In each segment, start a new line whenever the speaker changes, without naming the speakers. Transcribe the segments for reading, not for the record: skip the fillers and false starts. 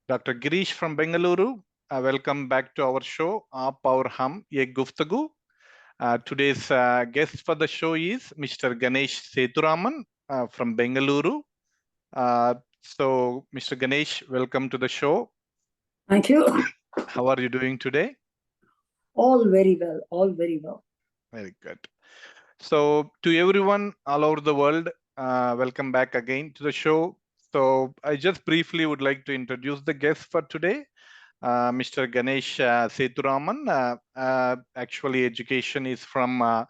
Dr. Girish from Bengaluru. Welcome back to our show, Aap Aur Hum Ye Guftagu. Today's guest for the show is Mr. Ganesh Sethuraman from Bengaluru. So, Mr. Ganesh, welcome to the show.
Thank you.
How are you doing today?
All very well. All very well.
Very good. So, to everyone all over the world, welcome back again to the show. So, I just briefly would like to introduce the guest for today. Mr. Ganesh Sethuraman. Actually, education is from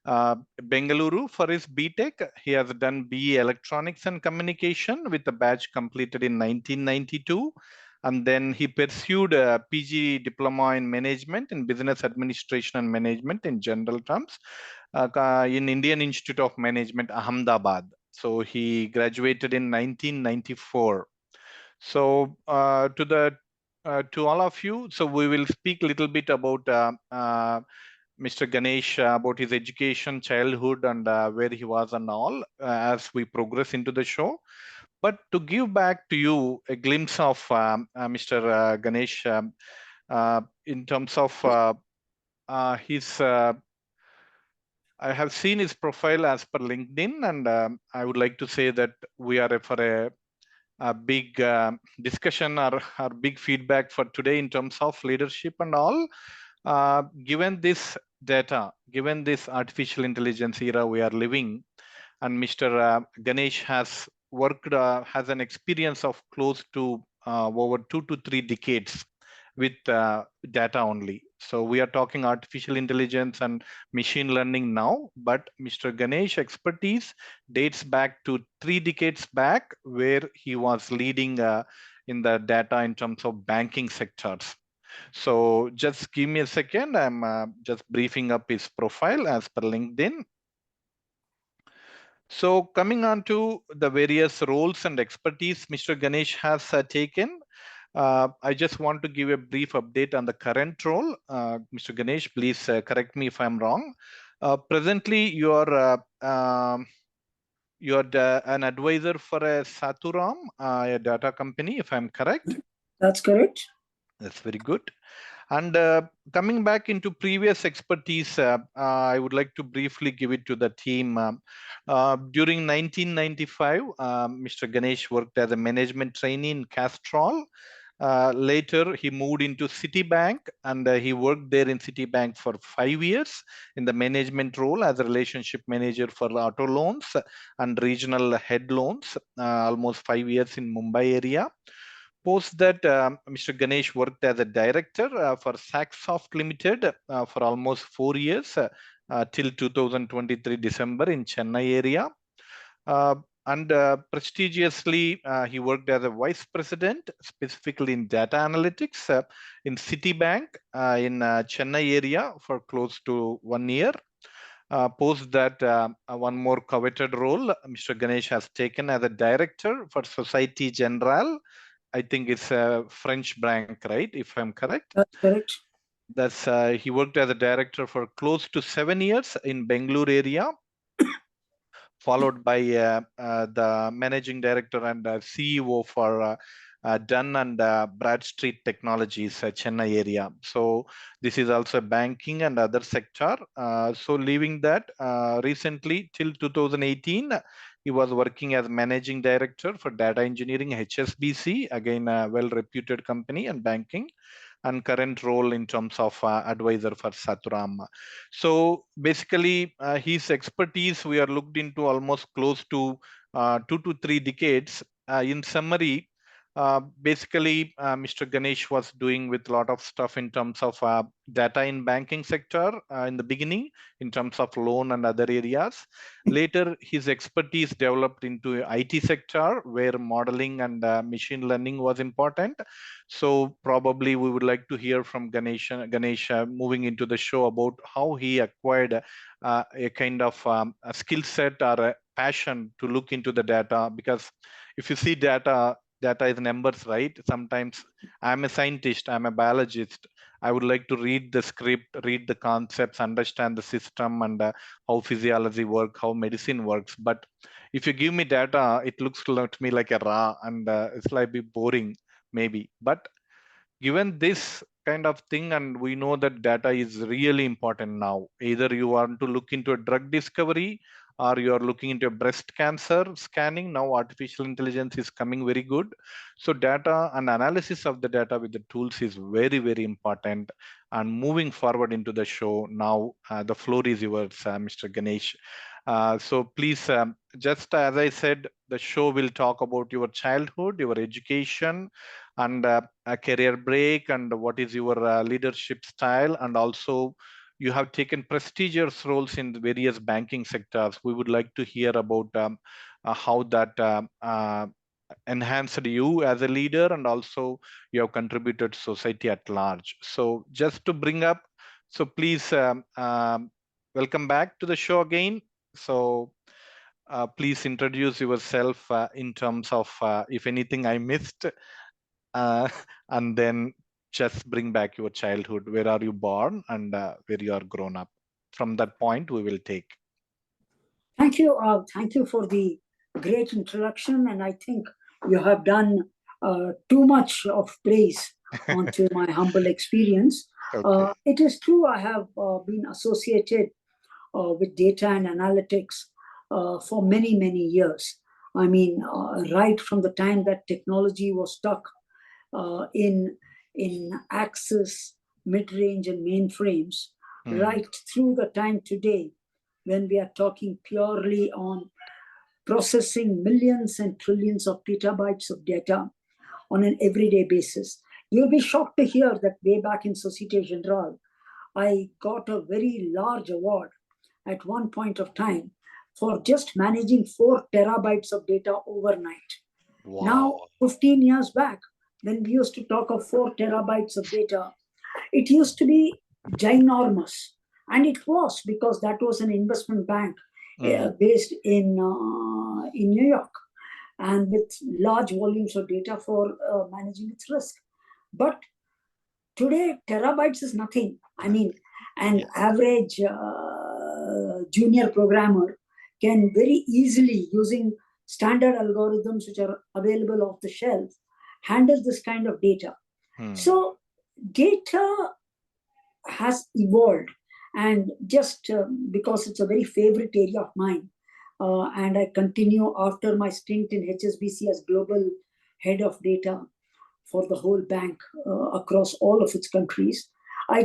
Bengaluru for his BTech. He has done BE Electronics and Communication with a batch completed in 1992. And then he pursued a PG Diploma in Management in Business Administration and Management in general terms in Indian Institute of Management, Ahmedabad. So he graduated in 1994. So to all of you, so we will speak a little bit about Mr. Ganesh, about his education, childhood, and where he was and all as we progress into the show. But to give back to you a glimpse of Mr. Ganesh in terms of his, I have seen his profile as per LinkedIn, and I would like to say that we are for a big discussion or big feedback for today in terms of leadership and all. Given this data, given this artificial intelligence era we are living, and Mr. Ganesh has worked, has an experience of close to over 2 to 3 decades with data only. So we are talking artificial intelligence and machine learning now, but Mr. Ganesh expertise dates back to 3 decades back, where he was leading in the data in terms of banking sectors. So just give me a second. I'm just briefing up his profile as per LinkedIn. So coming on to the various roles and expertise Mr. Ganesh has taken, I just want to give a brief update on the current role. Mr. Ganesh, please correct me if I'm wrong. Presently, you're an advisor for a Sethuraman, a data company, if I'm correct.
That's correct.
That's very good. And coming back into previous expertise, I would like to briefly give it to the team. During 1995, Mr. Ganesh worked as a management trainee in Castrol. Later, he moved into Citibank, and he worked there in Citibank for 5 years in the management role as a relationship manager for auto loans and regional head loans, almost 5 years in Mumbai area. Post that, Mr. Ganesh worked as a director for Saxoft Limited for almost 4 years till 2023 December in Chennai area. And prestigiously, he worked as a vice president, specifically in data analytics in Citibank in Chennai area for close to 1 year. Post that, one more coveted role, Mr. Ganesh has taken as a director for Societe Generale. I think it's a French bank, right? If I'm correct.
That's correct.
That's he worked as a director for close to 7 years in Bengaluru area, followed by the managing director and CEO for Dun and Bradstreet Technologies, Chennai area. So this is also banking and other sector. So leaving that, recently till 2018, he was working as managing director for data engineering HSBC, again a well-reputed company and banking, and current role in terms of advisor for Sethuraman. So basically, his expertise we are looked into almost close to 2 to 3 decades. In summary, basically, Mr. Ganesh was doing with a lot of stuff in terms of data in banking sector in the beginning, in terms of loan and other areas. Later, his expertise developed into IT sector, where modeling and machine learning was important. So probably we would like to hear from Ganesh moving into the show about how he acquired a kind of a skill set or a passion to look into the data. Because if you see data is numbers, right? Sometimes I'm a scientist, I'm a biologist. I would like to read the script, read the concepts, understand the system and how physiology works, how medicine works. But if you give me data, it looks to me like a raw and it's like be boring. maybe. But given this kind of thing, and we know that data is really important now, either you want to look into a drug discovery or you are looking into a breast cancer scanning, now artificial intelligence is coming very good. So data and analysis of the data with the tools is very, very important. And moving forward into the show now, the floor is yours, Mr. Ganesh. So please, just as I said, the show will talk about your childhood, your education, and a career break, and what is your leadership style, and also you have taken prestigious roles in the various banking sectors. We would like to hear about how that enhanced you as a leader, and also you have contributed to society at large. So just to bring up, so please welcome back to the show again. So please introduce yourself in terms of if anything I missed, uh, and then just bring back your childhood. Where are you born, and where you are grown up? From that point, we will take.
Thank you. Thank you for the great introduction. And I think you have done too much of praise onto my humble experience.
Okay.
It is true, I have been associated with data and analytics for many, many years. I mean, right from the time that technology was stuck in access, mid-range, and mainframes, right through the time today when we are talking purely on processing millions and trillions of petabytes of data on an everyday basis. You'll be shocked to hear that way back in Societe Generale, I got a very large award at one point of time for just managing 4 terabytes of data overnight.
Wow.
Now, 15 years back, when we used to talk of 4 terabytes of data, it used to be ginormous. And it was because that was an investment bank based in New York, and with large volumes of data for managing its risk. But today, terabytes is nothing. I mean, an average junior programmer can very easily, using standard algorithms which are available off the shelf, handle this kind of data. So data has evolved, and just because it's a very favorite area of mine, and I continue after my stint in HSBC as global head of data for the whole bank across all of its countries.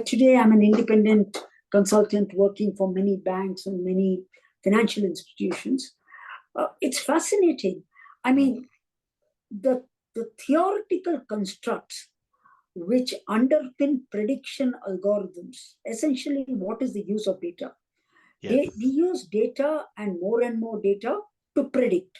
Today I'm an independent consultant working for many banks and many financial institutions. It's fascinating. I mean, the theoretical constructs which underpin prediction algorithms. Essentially, what is the use of data? We use data and more data to predict.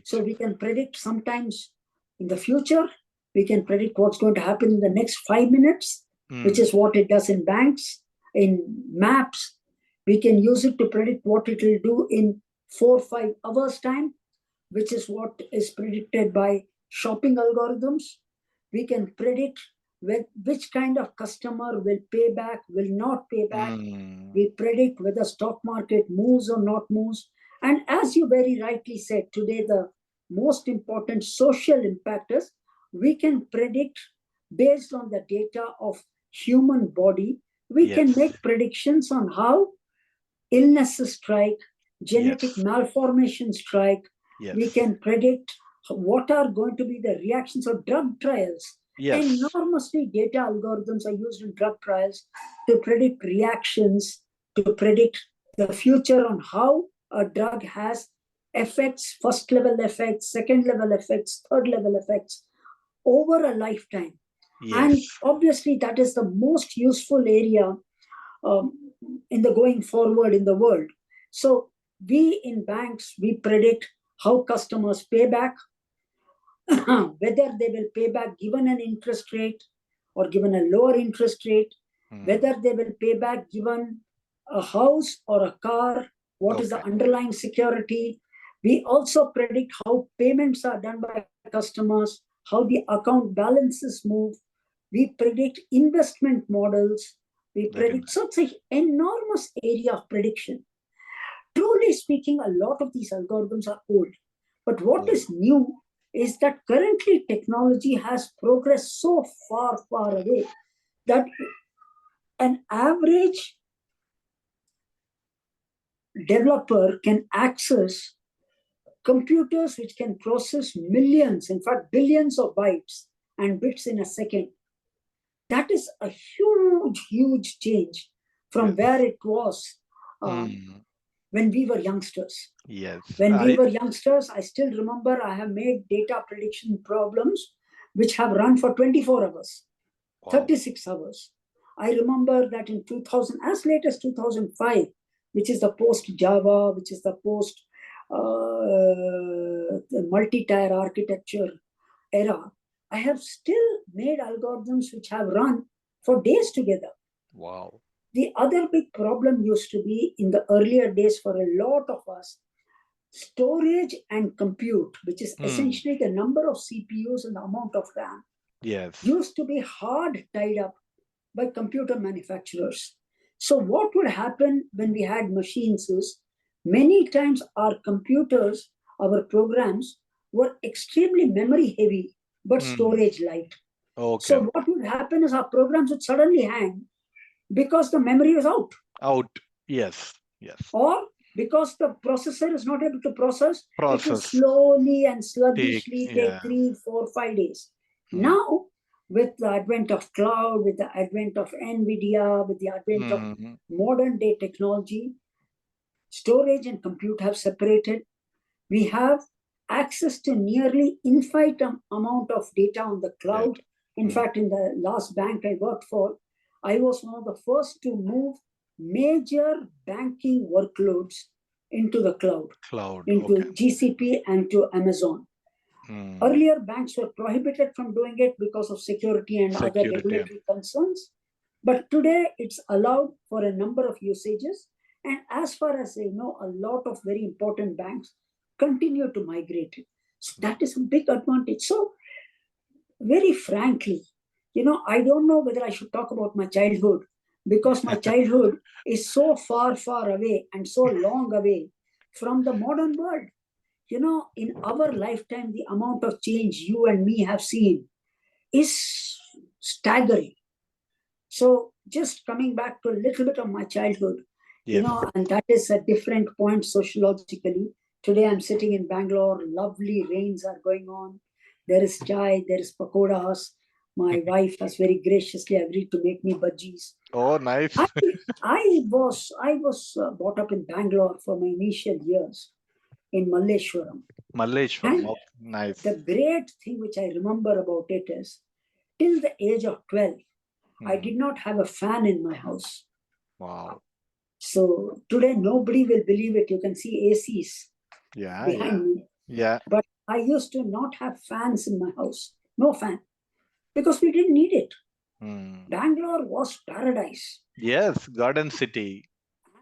So we can predict sometimes in the future. We can predict what's going to happen in the next 5 minutes, which is what it does in banks, in maps. We can use it to predict what it will do in 4 or 5 hours' time, which is what is predicted by shopping algorithms. We can predict which kind of customer will pay back, will not pay back. We predict whether stock market moves or not moves. And as you very rightly said, today the most important social impact is we can predict based on the data of human body. We can make predictions on how illnesses strike, genetic malformations strike. We can predict what are going to be the reactions of drug trials. Enormously, data algorithms are used in drug trials to predict reactions, to predict the future on how a drug has effects, first level effects, second level effects, third level effects over a lifetime. And obviously, that is the most useful area in the going forward in the world. So we in banks, we predict how customers pay back, whether they will pay back given an interest rate or given a lower interest rate, whether they will pay back given a house or a car, what is the underlying security. We also predict how payments are done by customers, how the account balances move. We predict investment models. We predict. So it's an enormous area of prediction. Truly speaking, a lot of these algorithms are old. But what is new is that currently technology has progressed so far, far away that an average developer can access computers which can process millions, in fact, billions of bytes and bits in a second. That is a huge, huge change from where it was when we were youngsters.
Yes.
When we were youngsters, I still remember I have made data prediction problems which have run for 24 hours, 36 hours. I remember that in 2000, as late as 2005, which is the post Java, which is the post multi-tier architecture era, I have still made algorithms which have run for days together.
Wow.
The other big problem used to be in the earlier days for a lot of us, storage and compute, which is essentially the number of CPUs and the amount of RAM, used to be hard tied up by computer manufacturers. So what would happen when we had machines is many times our computers, our programs were extremely memory heavy, but storage light. So what would happen is our programs would suddenly hang because the memory is out.
Yes.
Or because the processor is not able to process, it will slowly and sluggishly take 3, 4, 5 days. Now, with the advent of cloud, with the advent of NVIDIA, with the advent of modern day technology, storage and compute have separated. We have access to nearly infinite amount of data on the cloud. In fact, in the last bank I worked for, I was one of the first to move major banking workloads into the cloud, into GCP and to Amazon. Earlier, banks were prohibited from doing it because of security and other regulatory concerns. But today, it's allowed for a number of usages. And as far as I know, a lot of very important banks continue to migrate it. So that is a big advantage. So, very frankly, I don't know whether I should talk about my childhood because my childhood is so far, far away and so long away from the modern world. In our lifetime, the amount of change you and me have seen is staggering. So just coming back to a little bit of my childhood, and that is a different point sociologically. Today I'm sitting in Bangalore, lovely rains are going on. There is chai, there is pakoras. My wife has very graciously agreed to make me bhajis.
Oh, nice.
I was brought up in Bangalore for my initial years in Malleshwaram.
Malleshwaram, nice.
The great thing which I remember about it is, till the age of 12, I did not have a fan in my house.
Wow.
So today nobody will believe it. You can see ACs behind me.
Yeah.
But I used to not have fans in my house. No fan. Because we didn't need it. Bangalore was paradise.
Yes, garden city.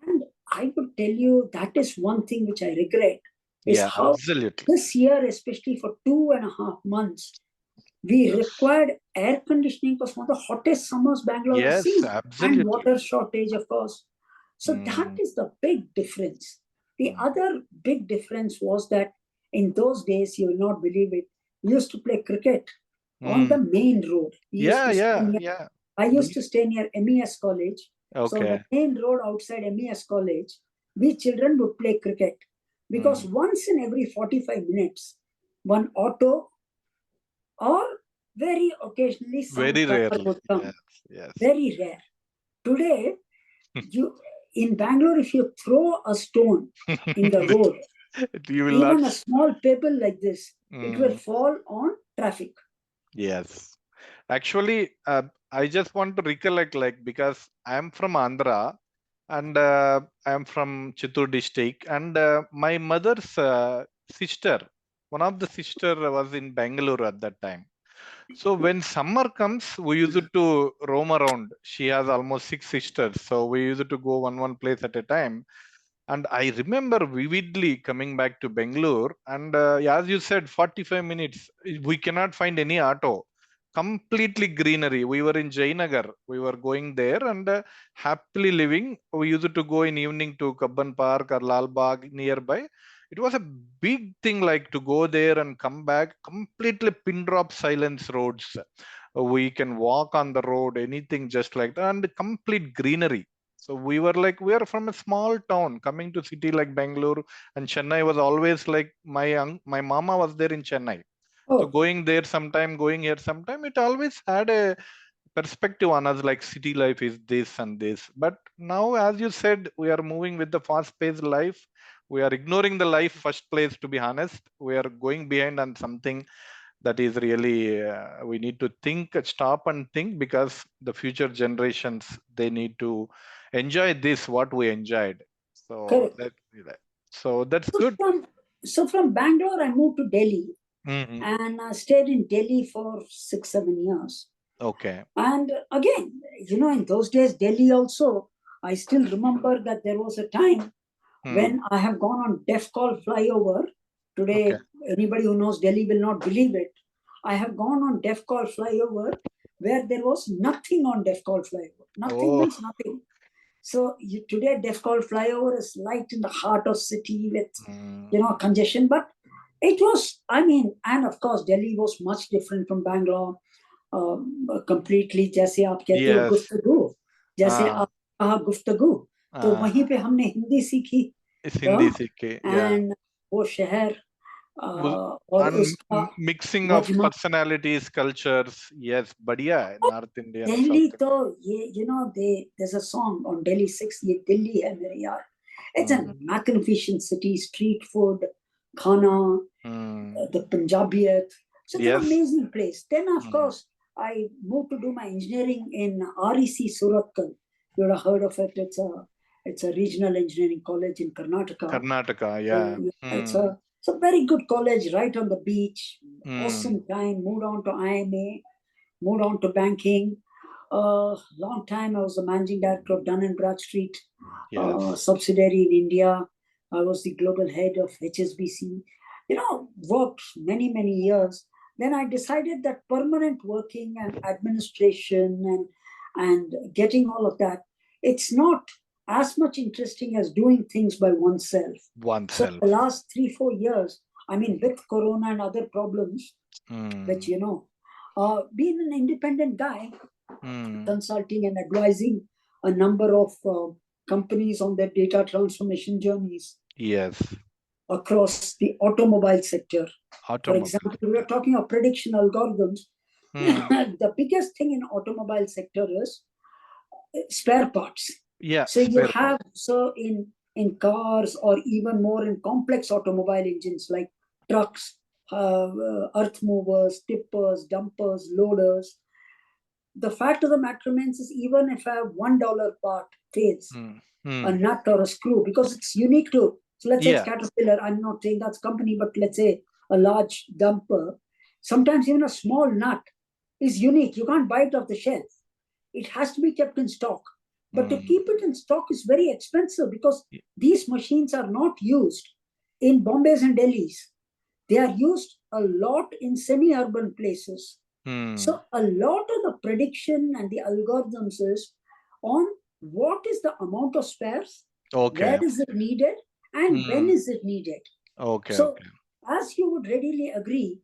And I would tell you that is one thing which I regret. Is how
absolutely.
This year, especially for 2.5 months, we required air conditioning because one of the hottest summers Bangalore has seen.
Absolutely.
And water shortage, of course. So that is the big difference. The other big difference was that in those days, you will not believe it, we used to play cricket on the main road. I used to stay near MES College. So on the main road outside MES College, we children would play cricket. Because once in every 45 minutes, one auto or very occasionally some car would come.
Yes.
Very rare. Today, in Bangalore, if you throw a stone in the road, even a small pebble like this, it will fall on traffic.
Yes. Actually, I just want to recollect, because I am from Andhra and I am from Chittoor district, and my mother's sister, one of the sister was in Bangalore at that time. So when summer comes, we used to roam around. She has almost 6 sisters, so we used to go one place at a time. And I remember vividly coming back to Bangalore, and as you said, 45 minutes, we cannot find any auto. Completely greenery. We were in Jainagar. We were going there and happily living. We used to go in evening to Kabban Park or Lal Bagh nearby. it was a big thing, like to go there and come back, completely pin drop silence roads. We can walk on the road, anything just like that, and complete greenery. So we were like, we are from a small town coming to city like Bangalore, and Chennai was always like my mama was there in Chennai. So
Oh,
going there sometime, going here sometime, it always had a perspective on us like city life is this and this. But now, as you said, we are moving with the fast-paced life. We are ignoring the life first place, to be honest. We are going behind on something that is really we need to think, stop and think, because the future generations, they need to enjoy this what we enjoyed. So
correct.
that's
So
good.
from Bangalore, I moved to Delhi
Hmm.
and I stayed in Delhi for 6, 7 years.
Okay.
And again, in those days, Delhi also, I still remember that there was a time
Hmm.
when I have gone on Def Call flyover.
Okay.
Today, anybody who knows Delhi will not believe it. I have gone on Def Call flyover where there was nothing on Def Call flyover. Nothing
Oh.
means nothing. So today, Def Call flyover is right in the heart of city with,
Hmm.
congestion. But it was, and of course, Delhi was much different from Bangalore. Completely जैसे आप कहते हो
Yes.
गुफ्तगू जैसे
Ah.
आप कहा गुफ्तगू तो
Ah.
वहीं पे हमने हिंदी सीखी
It's Hindi CK. Yeah.
And वो शहर
Mus-
और
and
उसका
mixing of
मजमा
personalities, cultures. Yes, बढ़िया है, North Indian,
दिल्ली
South
तो ये दे there's a song on Delhi 6 ये दिल्ली है मेरे यार it's a
Indian.
magnificent city street food khana the Punjabiyat. So they're
Yes.
amazing place. Then, of
Mm.
course, I moved to do my engineering in REC Suratkal. You would have heard of it. It's a regional engineering college in Karnataka.
Karnataka, yeah.
It's a very good college right on the beach.
Mm.
Awesome time. Moved on to IMA. Moved on to banking. Long time I was the managing director of Dun and Bradstreet
Yes.
subsidiary in India. I was the global head of HSBC. Worked many, many years. Then I decided that permanent working and administration and getting all of that, it's not as much interesting as doing things by oneself. So
Oneself.
the last 3, 4 years, with Corona and other problems, which
Mm.
being an independent guy,
Mm.
consulting and advising a number of companies on their data transformation journeys
Yes.
across the automobile sector. For
Automobile
example, we are
sector.
talking of prediction algorithms.
Mm.
The biggest thing in automobile sector is spare parts.
Yeah,
So you
spare part.
have in cars or even more in complex automobile engines like trucks, earth movers, tippers, dumpers, loaders. The fact of the matter remains is even if a $1 part fails,
Mm.
a
Mm.
nut or a screw, because it's unique to, so let's say it's
Yeah.
Caterpillar, I'm not saying that's company, but let's say a large dumper, sometimes even a small nut is unique. You can't buy it off the shelf. It has to be kept in stock. But to
Mm.
keep it in stock is very expensive because these machines are not used in Bombays and Delhis. They are used a lot in semi-urban places.
Mm.
So a lot of the prediction and the algorithms is on what is the amount of spares,
Okay.
where is it needed, and when is it needed.
Okay.
So
Okay.
as you would readily agree,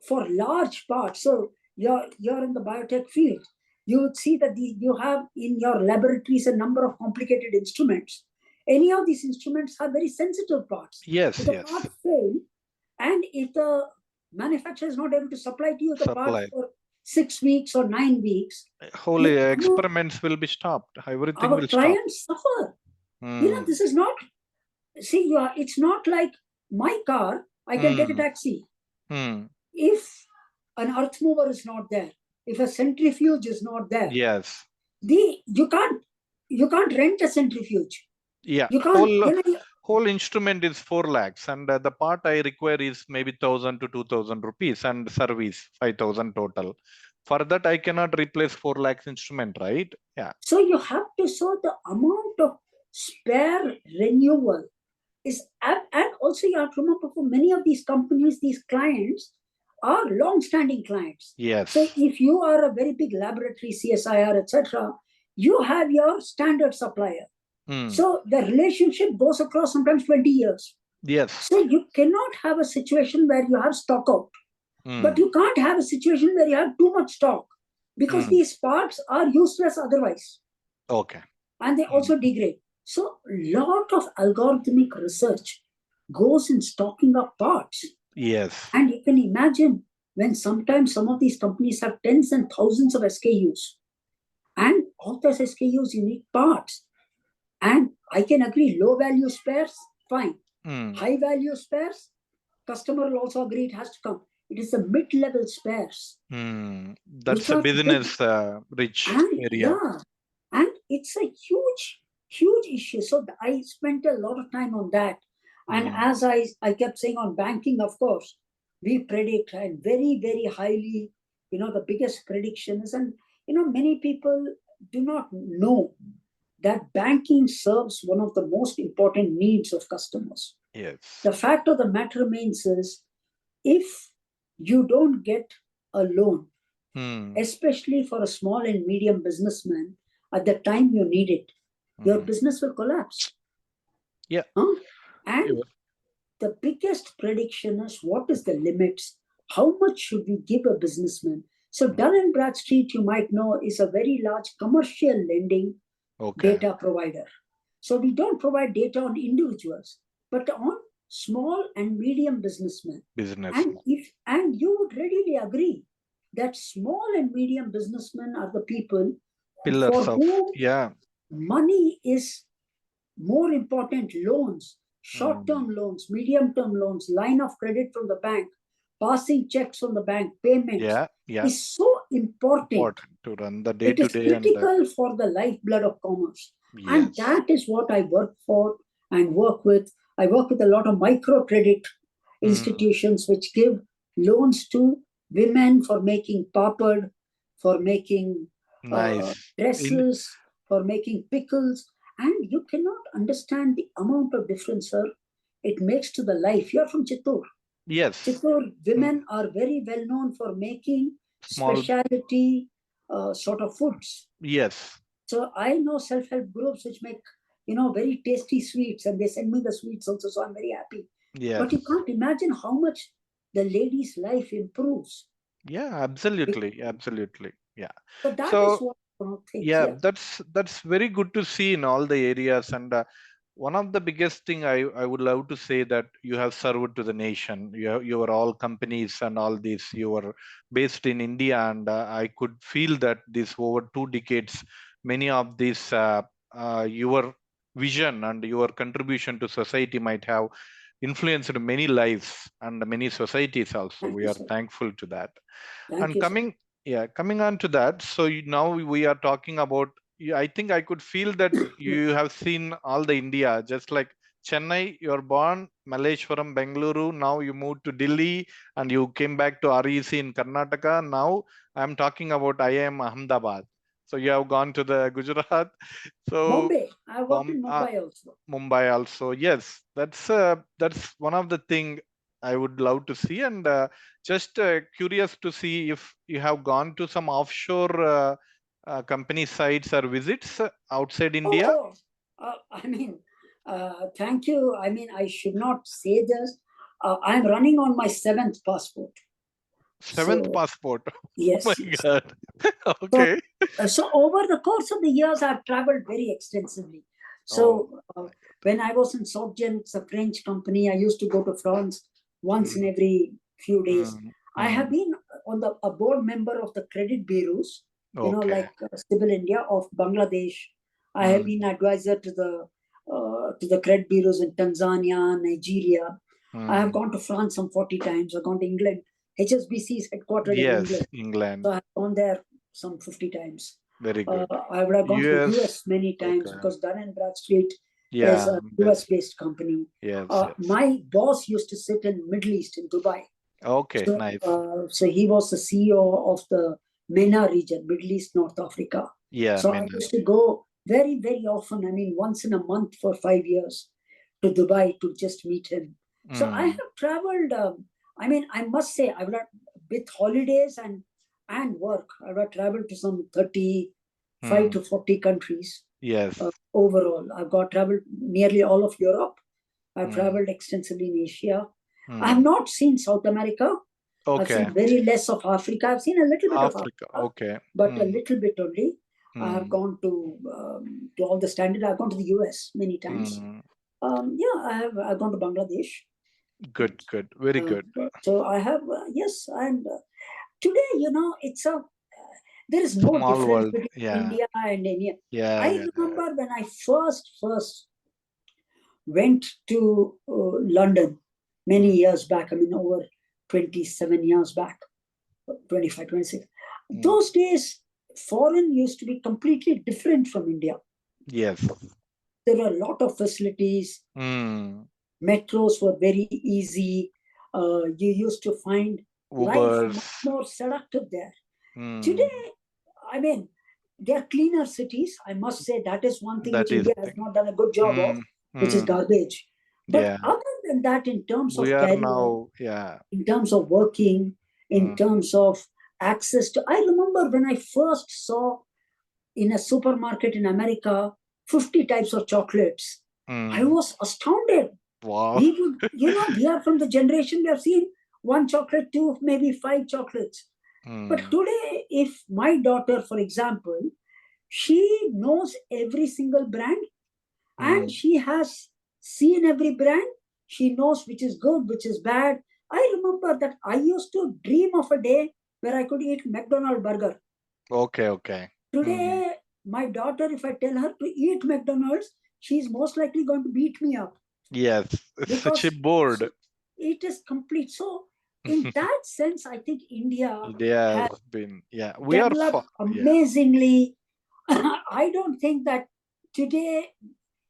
for large parts, so you're in the biotech field, you would see that you have in your laboratories a number of complicated instruments. Any of these instruments have very sensitive parts.
Yes.
If the
Yes.
part fail, and if the manufacturer is not able to supply to you the part
Supply.
for 6 weeks or 9 weeks,
Whole experiments will be stopped. Everything
our
will stop.
clients suffer.
Mm.
This is not, it's not like my car, I can take a taxi.
Mm.
If an earth mover is not there, if a centrifuge is not there,
Yes.
you can't rent a centrifuge.
Yeah.
You can't,
Whole instrument is 4 lakhs, and the part I require is maybe 1,000 to 2,000 rupees, and service 5,000 total. For that, I cannot replace 4 lakhs instrument, right? Yeah.
So you have to show the amount of spare renewal is, and also you have to remember for many of these companies, these clients are long-standing clients.
Yes.
So if you are a very big laboratory, CSIR, etc., you have your standard supplier.
Mm.
So the relationship goes across sometimes 20 years.
Yes.
So you cannot have a situation where you have stock out, but you can't have a situation where you have too much stock, because these parts are useless otherwise.
Okay.
And they also degrade. So lot of algorithmic research goes in stocking up parts.
Yes.
And you can imagine when sometimes some of these companies have tens and thousands of SKUs, and all those SKUs you need parts. And I can agree, low value spares, fine. High value spares, customer will also agree it has to come. It is the mid-level spares.
That's a business rich area.
Yeah, and it's a huge issue. So I spent a lot of time on that. And as I kept saying, on banking, of course, we predict, and very highly, the biggest predictions. And many people do not know that banking serves one of the most important needs of customers.
Yes.
The fact of the matter remains is, if you don't get a loan, especially for a small and medium businessman, at the time you need it, your business will collapse.
Yeah.
And the biggest prediction is, what is the limits? How much should we give a businessman? So Dun & Bradstreet, you might know, is a very large commercial lending data provider. So we don't provide data on individuals, but on small and medium businessmen. And you would readily agree that small and medium businessmen are the people for whom money is more important. Loans, short-term loans, medium-term loans, line of credit from the bank, passing checks from the bank, payments is so important
to run the
it is
day-to-day
critical for the lifeblood of commerce. And that is what I work for and work with. I work with a lot of microcredit institutions which give loans to women for making papad, for making dresses, for making pickles. And you cannot understand the amount of difference, sir, it makes to the life. You're from Chittoor.
Yes.
Chittoor women are very well known for making specialty sort of foods.
Yes.
So I know self-help groups which make, very tasty sweets, and they send me the sweets also. So I'm very happy.
Yes.
But you can't imagine how much the lady's life improves.
Yeah, absolutely. Absolutely. Yeah.
So that is what I think.
Yeah, that's very good to see in all the areas. And one of the biggest thing I would love to say, that you have served to the nation. You are all companies and all this. You were based in India, and I could feel that this over 2 decades, many of these your vision and your contribution to society might have influenced many lives and many societies also. We are thankful to that. And coming on to that, so now we are talking about, I think I could feel that you have seen all the India, just like Chennai, you're born, Malleshwaram, Bengaluru, now you moved to Delhi and you came back to REC in Karnataka. Now I'm talking about IIM Ahmedabad. So you have gone to the Gujarat. So
Bombay, I worked in Mumbai also.
Mumbai also, yes. That's one of the thing I would love to see. And just curious to see if you have gone to some offshore company sites or visits outside India.
Thank you. I should not say this. I'm running on my 7th passport.
Seventh passport.
Yes.
Oh my God. Okay.
So over the course of the years, I've traveled very extensively. So when I was in SocGen, it's a French company, I used to go to France once in every few days. I have been on a board member of the credit bureaus, like Civil India of Bangladesh. I have been advisor to the credit bureaus in Tanzania, Nigeria. I have gone to France some 40 times. I've gone to England. HSBC is headquartered in England. So I've gone there some 50 times.
Very good.
I would have gone to the US many times because Dun & Bradstreet is a US-based company. My boss used to sit in Middle East, in Dubai.
Okay, nice.
So he was the CEO of the MENA region, Middle East, North Africa. So I used to go very often, once in a month for 5 years to Dubai to just meet him. So I have traveled, I must say, I've got, with holidays and work, I've got traveled to some 35 to 40 countries.
Yes.
Overall, I've got traveled nearly all of Europe. I've traveled extensively in Asia. I have
Mm.
not seen South America. I've
Okay.
seen very less of Africa. I've seen a little bit of
Africa.
Africa,
Okay.
but a little bit only. I have
Mm.
gone to all the standard. I've gone to the US many times.
Mm.
Yeah, I've gone to Bangladesh.
Good. Good. Very good.
So I have yes, and today it's a there is no
Small
difference
world.
between
Yeah.
India and India.
Yeah.
I
Yeah.
remember when I first went to London many years back. I mean, over 27 years back, 25, 26. Those days, foreign used to be completely different from India.
Yes.
There were a lot of facilities.
Mm.
Metros were very easy. You used to find life
Ubers.
much more seductive there.
Mm.
Today, I mean, they're cleaner cities. I must say that is one thing
That
which
is
India has
thing.
not done a good job of, which is garbage. But
Yeah.
other than that, in terms
We
of
are
career,
now. Yeah.
in terms of working, in terms of access to, I remember when I first saw in a supermarket in America 50 types of chocolates. I was astounded.
Wow.
We would, we are from the generation we have seen one chocolate, two, maybe five chocolates. But today, if my daughter, for example, she knows every single brand and she has seen every brand, she knows which is good, which is bad. I remember that I used to dream of a day where I could eat McDonald's burger.
Okay. Okay.
Today, my daughter, if I tell her to eat McDonald's, she's most likely going to beat me up
Yes. It's such a
because
board.
it is complete. So, in that sense, I think India
India
has
has been. Yeah. We are.
developed
Yeah.
amazingly. I don't think that today,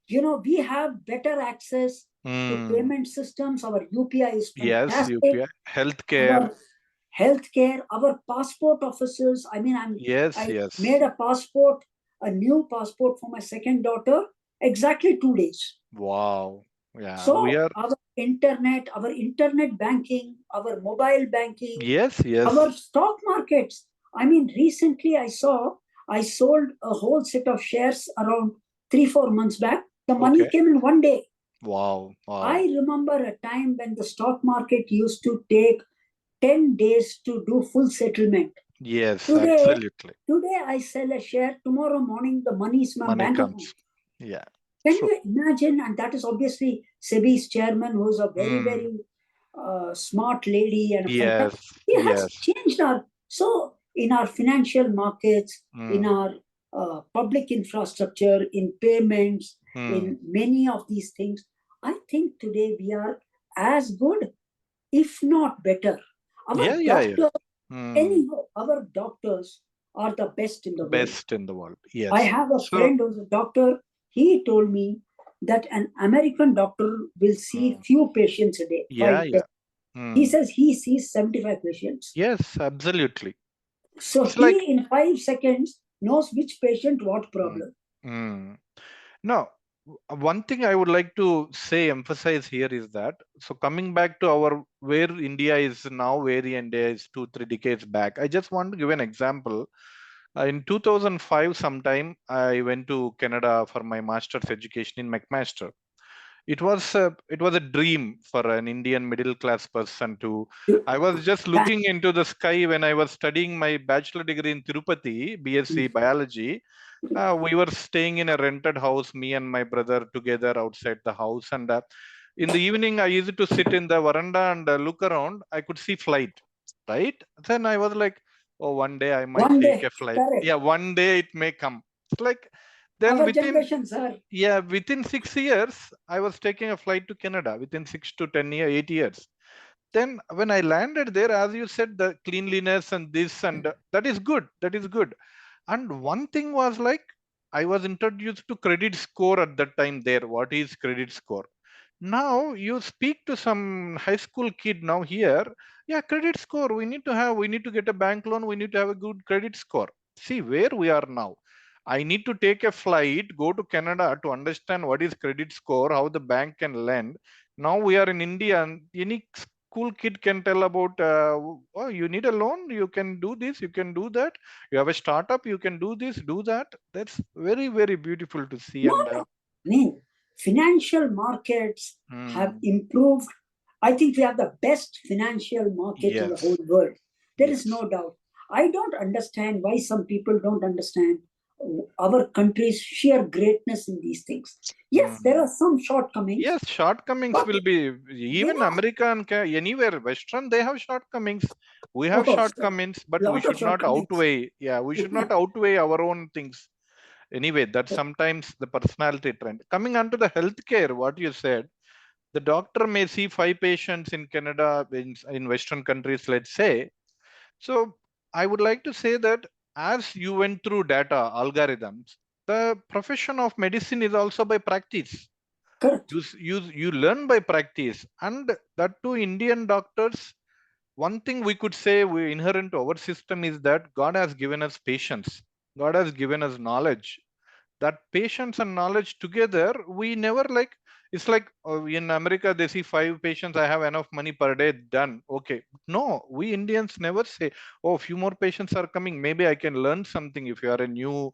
we have better access to payment systems. Our UPI is
Yes.
fantastic.
UPI. Healthcare.
Our healthcare, our passport offices. I mean,
Yes.
I
Yes.
made a new passport for my second daughter, exactly 2 days.
Wow. Yeah. We
So
are.
our internet banking, our mobile banking,
Yes. Yes.
our stock markets. I mean, recently I sold a whole set of shares around 3, 4 months back. The money
Okay.
came in one day.
Wow.
I
Wow.
remember a time when the stock market used to take 10 days to do full settlement.
Yes.
Today,
Absolutely.
today I sell a share. Tomorrow morning, the money is in my
Money
bank account.
comes. Yeah.
Can
True.
you imagine? And that is obviously SEBI's chairman, who's a very, very smart lady and a
Yes.
fantastic. He has
Yes.
changed in our financial markets, in
Mm.
our public infrastructure, in payments,
Mm.
in many of these things. I think today we are as good, if not better. Our
Yeah. Yeah. Yeah.
doctors,
Mm.
anyhow, our doctors are the best in the world.
Best in the world.
I
Yes.
have a
So.
friend who's a doctor. He told me that an American doctor will see few patients a day,
Yeah.
five, ten.
Yeah.
He
Mm.
says he sees 75 patients.
Yes. Absolutely.
So
It's like.
he, in 5 seconds, knows which patient, what problem.
Mm. No, one thing I would like to say, emphasize here is that, so coming back to our where India is now, where India is 2, 3 decades back, I just want to give an example. In 2005, sometime I went to Canada for my master's education in McMaster. It was a dream for an Indian middle class person to. I was just looking into the sky when I was studying my bachelor degree in Tirupati, BSc biology. We were staying in a rented house, me and my brother together outside the house. And in the evening, I used to sit in the veranda and look around. I could see flight, right? Then I was like, oh, one day I might
One
take
day,
a flight.
correct.
Yeah, one day it may come. It's like, then
Our generation, sir.
within 6 years, I was taking a flight to Canada within 6 to 10 years, 8 years. Then when I landed there, as you said, the cleanliness and this and that is good. That is good. And one thing was like, I was introduced to credit score at that time there. What is credit score? Now you speak to some high school kid now here. Yeah, credit score. We need to get a bank loan. We need to have a good credit score. See where we are now. I need to take a flight, go to Canada to understand what is credit score, how the bank can lend. Now we are in India and any school kid can tell about, oh, you need a loan, you can do this, you can do that. You have a startup, you can do this, do that. That's very, very beautiful to see.
No,
And
no. I mean, financial markets have improved. I think we have the best financial market in the whole world. There is no doubt. I don't understand why some people don't understand our country's sheer greatness in these things. Yes, there are some shortcomings.
Yes, shortcomings will be, even America and anywhere, Western, they have shortcomings. We have shortcomings, but we should not outweigh. Yeah, we should not outweigh our own things. Anyway, that's sometimes the personality trend. Coming on to the healthcare, what you said, the doctor may see 5 patients in Canada, in Western countries, let's say. So I would like to say that as you went through data algorithms, the profession of medicine is also by practice.
Correct.
You learn by practice, and that too, Indian doctors. One thing we could say we inherent to our system is that God has given us patience. God has given us knowledge. That patience and knowledge together, we never like. It's like in America they see 5 patients, I have enough money per day, done, okay. No, we Indians never say, oh, a few more patients are coming, maybe I can learn something if you are a new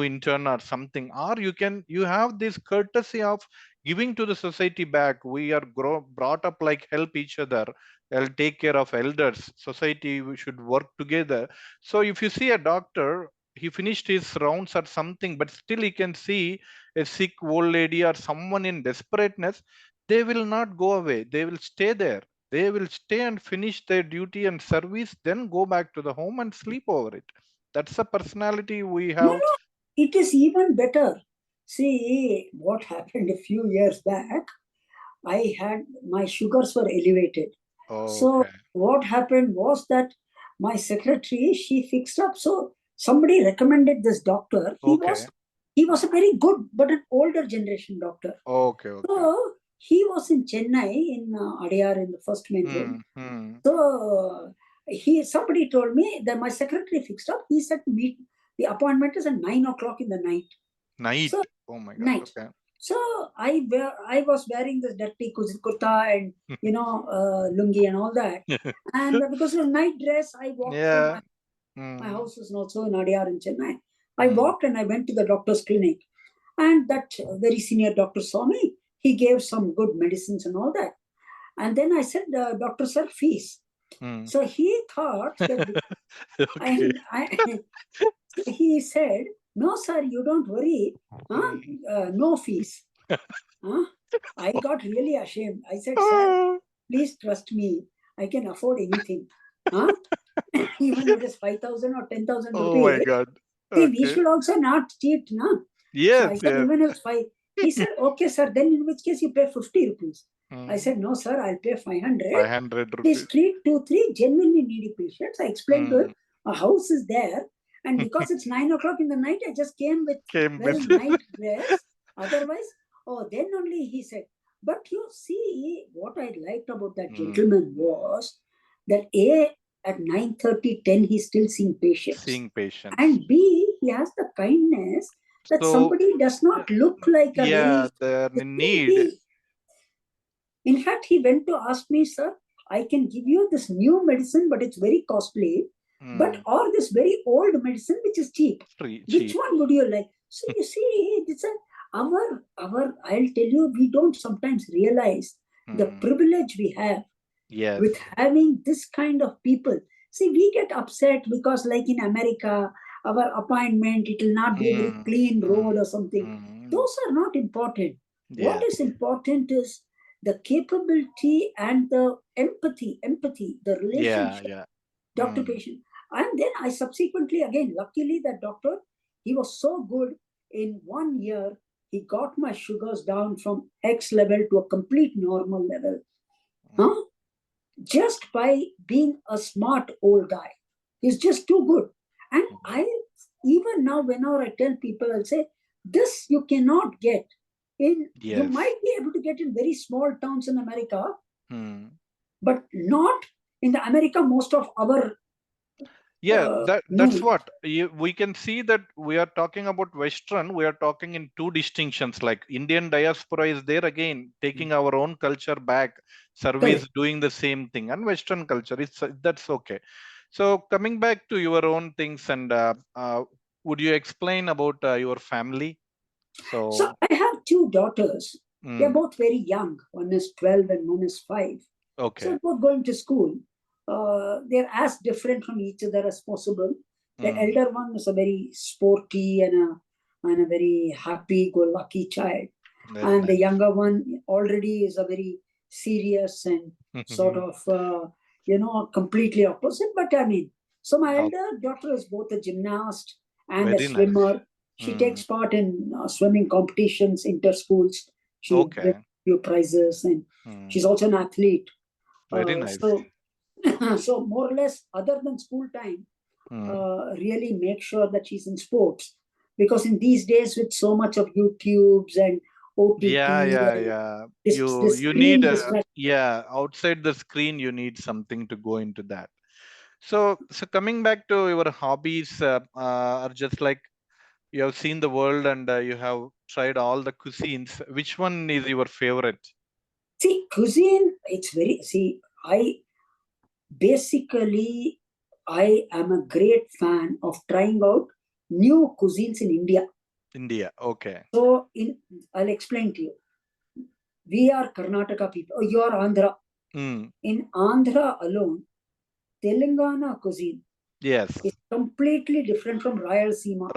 intern or something, or you have this courtesy of giving to the society back. We are brought up like help each other. I'll take care of elders. Society, we should work together. So if you see a doctor, he finished his rounds or something, but still he can see a sick old lady or someone in desperateness, they will not go away. They will stay there. They will stay and finish their duty and service, then go back to the home and sleep over it. That's a personality we have.
No, it is even better. See, what happened a few years back, I had my sugars were elevated. So what happened was that my secretary, she fixed up. So somebody recommended this doctor. He was a very good but an older generation doctor. So he was in Chennai in Adyar in the first main road. So somebody told me that my secretary fixed up. He said meet the appointment is at 9 o'clock in the night.
So, oh my God.
Night. Okay. So I was wearing this dirty kurta and lungi and all that, and because it was night dress, I walked from my house is also in Adyar in Chennai. I walked and I went to the doctor's clinic, and that very senior doctor saw me. He gave some good medicines and all that, and then I said, "Doctor sir, fees." So he thought that, he said, "No, sir, you don't worry. No fees." I got really ashamed. I said, "Sir, please trust me. I can afford anything. Even if it is 5,000 or 10,000 rupees.
Oh my God.
Okay. See, we should also not cheat.
Yes.
So I said, even if 5. He said, okay, sir, then in which case you pay 50 rupees. I said, no, sir, I'll pay 500.
500 rupees.
Please treat 2-3 genuinely needy patients. I explained to him, a house is there. And because it's 9 o'clock in the night, I just came with night dress. Otherwise, then only he said, but you see, what I liked about that gentleman was that at 9:30, 10, he's still seeing patients. And B, he has the kindness that somebody does not look like a
they're in need.
In fact, he went to ask me, sir, I can give you this new medicine, but it's very costly. But or this very old medicine, which is cheap. Which one would you like? So you see, it's our. I'll tell you, we don't sometimes realize the privilege we have with having this kind of people. See, we get upset because, like in America, our appointment, it will not be a very clean road or something. Those are not important. What is important is the capability and the empathy, the relationship, doctor-patient. And then I subsequently, again, luckily that doctor, he was so good. In 1 year, he got my sugars down from X level to a complete normal level. Just by being a smart old guy. He's just too good. And even now, whenever I tell people, I'll say, this you cannot get. You might be able to get in very small towns in America, but not in the America, most of our
that's what we can see, that we are talking about Western. We are talking in two distinctions, like Indian diaspora is there again, taking our own culture back, service, doing the same thing, and Western culture, that's okay. So coming back to your own things, and would you explain about your family?
So I have 2 two daughters. They're both very young. One is 12 and one is 5.
Okay.
So both going to school. They're as different from each other as possible. The elder one is a very sporty and a very happy-go-lucky child.
Very
The
nice.
younger one already is a very serious and sort of, completely opposite. But I mean, so my elder daughter is both a gymnast and a
Very nice.
swimmer. She takes part in swimming competitions, inter-schools. She wins
Okay.
a few prizes, and she's also an athlete.
Very nice.
So more or less, other than school time, really make sure that she's in sports, because in these days with so much of YouTubes and OTT,
Yeah. You need outside the screen, you need something to go into that. So coming back to your hobbies, are just like you have seen the world and you have tried all the cuisines. Which one is your favorite?
See, cuisine, it's very, basically, I am a great fan of trying out new cuisines in India.
India, okay.
So I'll explain to you. We are Karnataka people. Oh, you are Andhra. In Andhra alone, Telangana cuisine is completely different from Rayalaseema.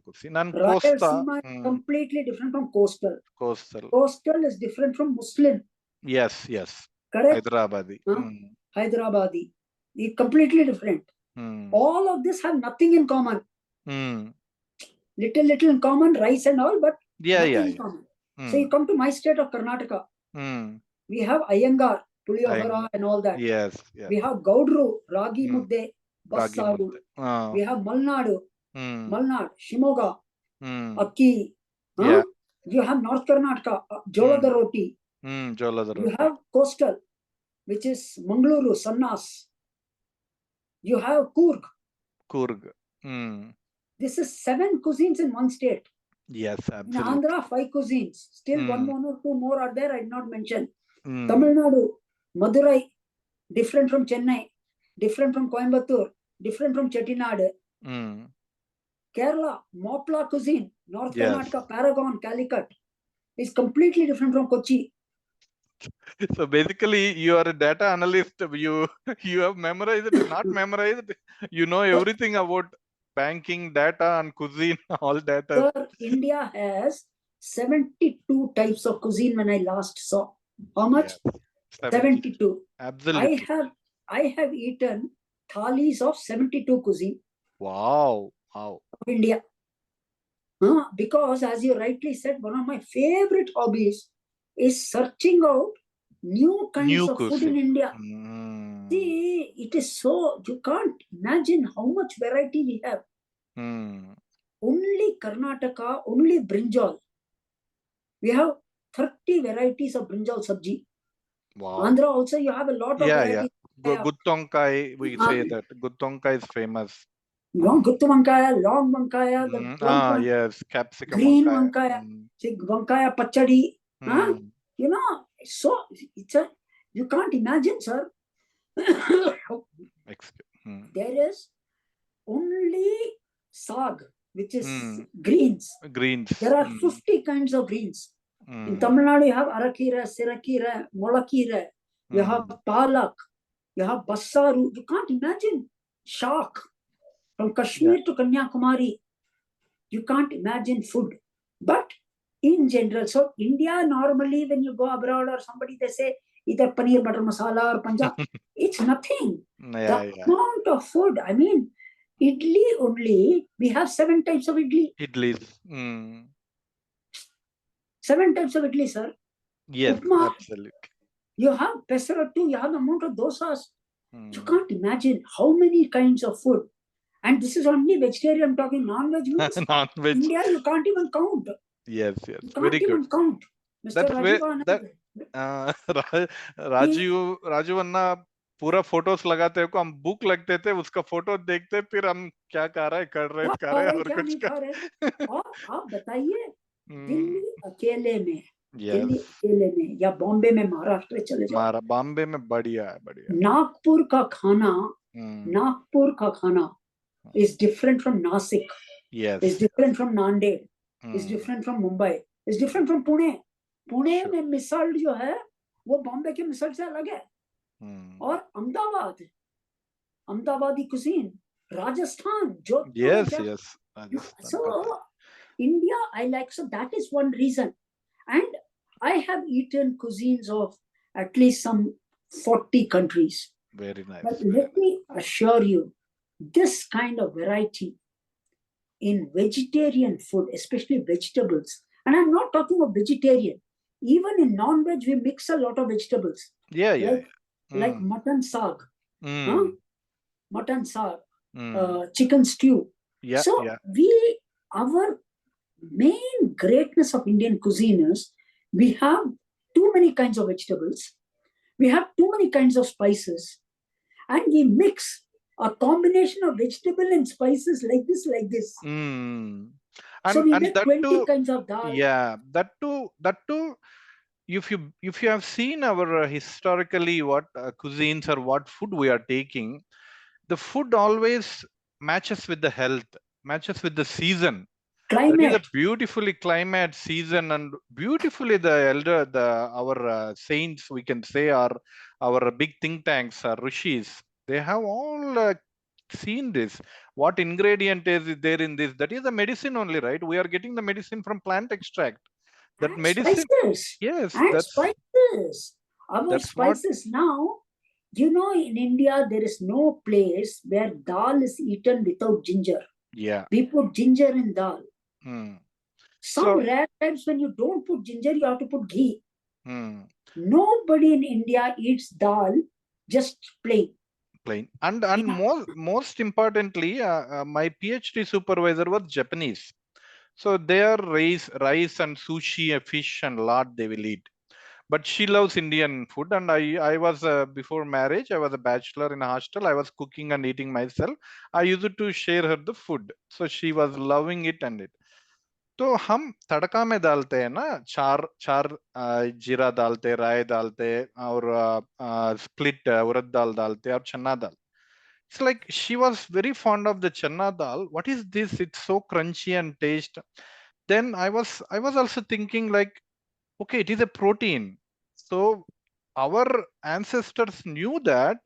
Cuisine. And
Rayalaseema is completely different from coastal. Coastal is different from Muslim.
Yes.
Correct?
Hyderabadi.
Hyderabadi. It's completely different. All of this have nothing in common. Little in common, rice and all, but nothing in common. So you come to my state of Karnataka. We have Iyengar, Puliyogara and all that.
Yes.
We have Gaudru, Ragi Mudde, Bassavu. We have Malnadu, Shimoga, Akki. You have North Karnataka, Jolada Roti. You have coastal, which is Mangaluru, Sannas. You have Coorg. This is 7 cuisines in one state.
Yes, absolutely.
In Andhra, 5 cuisines. Still 1 or 2 more are there, I did not mention. Tamil Nadu, Madurai, different from Chennai, different from Coimbatore, different from Chettinad. Kerala, Mopla cuisine, North Karnataka, Paragon, Calicut, is completely different from Kochi.
So basically, you are a data analyst. You have memorized it, not memorized. You know everything about banking, data, and cuisine, all data.
Sir, India has 72 types of cuisine when I last saw. How much? 72.
Absolutely.
I have eaten thalis of 72 cuisine.
Wow.
Of India. Because as you rightly said, one of my favorite hobbies is searching out new kinds of food in India. See, it is so, you can't imagine how much variety we have. Only Karnataka, only brinjal. We have 30 varieties of brinjal sabji. Wow. Andhra also, you have a lot of varieties.
Guttonkai, we say that. Guttonkai is famous.
Guttu vankaya, long vankaya,
yes, capsicum
green vankaya, vankaya pachadi. So it's you can't imagine, sir. There is only sag, which is greens. There are 50 kinds of greens. In Tamil Nadu, you have arakira, sirakira, molakira. You have palak. You have bassaru. You can't imagine. Shak. From Kashmir to Kanyakumari. You can't imagine food. But in general, so India normally when you go abroad or somebody, they say either paneer butter masala or Punjab. It's nothing. The amount of food. I mean, idli only, we have 7 types of idli.
Idlis.
7 types of idli, sir.
Yes,
Upma,
absolutely.
You have pesarattu, you have the amount of dosas. You can't imagine how many kinds of food. And this is only vegetarian. I'm talking non-veg means
non-veg.
India, you can't even count.
Yes.
You can't even count. Mr.
Rajiv अन्ना पूरा photos लगाते हैं, हम book लगते थे, उसका photo देखते, फिर हम क्या कर रहे हैं और कुछ
और आप बताइए, दिल्ली अकेले में या बॉम्बे में, महाराष्ट्र चले जाओ,
बॉम्बे में बढ़िया है.
नागपुर का खाना is different from Nasik. Is different from Nanded. Is different from Mumbai. It's different from Pune. Pune
Sure.
में मिसल जो है वो बॉम्बे के मिसल से अलग है. और Ahmedabadi cuisine, Rajasthan, Jodhpur,
Yes, yes. Rajasthan,
so
Kotha.
India I like, so that is one reason. And I have eaten cuisines of at least some 40 countries.
Very nice.
But let me assure you, this kind of variety in vegetarian food, especially vegetables, and I'm not talking of vegetarian, even in non-veg, we mix a lot of vegetables.
Yeah, yeah.
Like mutton saag, mutton saag,
Mm.
chicken stew.
Yeah,
So
yeah.
our main greatness of Indian cuisine is we have too many kinds of vegetables, we have too many kinds of spices, and we mix a combination of vegetable and spices like this.
Mm.
So we
And
make
that
20
too,
kinds of dal.
yeah, that too. If you have seen our historically what cuisines or what food we are taking, the food always matches with the health, matches with the season. That is a
Climate.
beautifully climate, season, and beautifully our saints, we can say, are our big think tanks, our rishis. They have all seen this. What ingredient is there in this? That is a medicine only, right? We are getting the medicine from plant extract. That
And
medicine,
spices.
yes,
And spices. Our
that's what.
spices now, in India, there is no place where dal is eaten without ginger.
Yeah.
We put ginger in dal.
Hmm.
Some rare times when you don't put ginger, you have to put ghee.
Hmm.
Nobody in India eats dal just plain.
And most importantly, my PhD supervisor was Japanese. So their rice and sushi, fish and lard they will eat. But she loves Indian food, and I was before marriage. I was a bachelor in a hostel. I was cooking and eating myself. I used to share her the food, so she was loving it and it. तो हम तड़का में डालते हैं ना, चार चार जीरा डालते, राई डालते और स्प्लिट उड़द दाल डालते और चना दाल. It's like she was very fond of the chana dal. What is this? It's so crunchy and taste. Then I was also thinking like, okay, it is a protein. So our ancestors knew that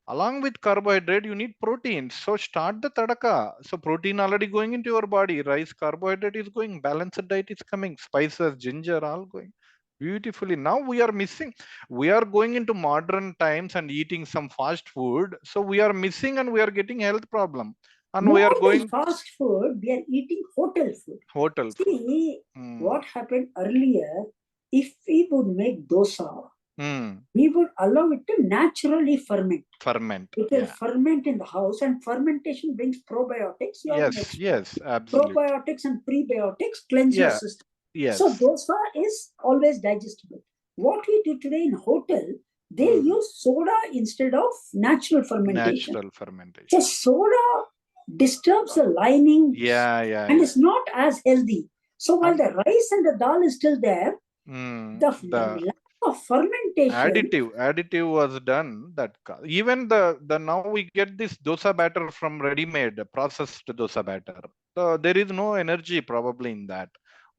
along with carbohydrate you need protein. So start the tadaka. So protein already going into your body. Rice, carbohydrate is going. Balanced diet is coming. Spices, ginger, all going beautifully. Now we are missing. We are going into modern times and eating some fast food. So we are missing and we are getting health problem. And we are
More than
going
fast food, we are eating hotel food.
hotel food.
See, what happened earlier, if we would make dosa, we would allow it to naturally ferment. It will ferment in the house, and fermentation brings probiotics.
Yes, absolutely.
Probiotics and prebiotics cleanse your system.
Yes.
So dosa is always digestible. What we do today in hotel, they use soda instead of natural fermentation. So soda disturbs the lining and is not as healthy. So while the rice and the dal is still there, the lack of fermentation,
additive was done. That even the now we get this dosa batter from ready-made processed dosa batter. So there is no energy probably in that.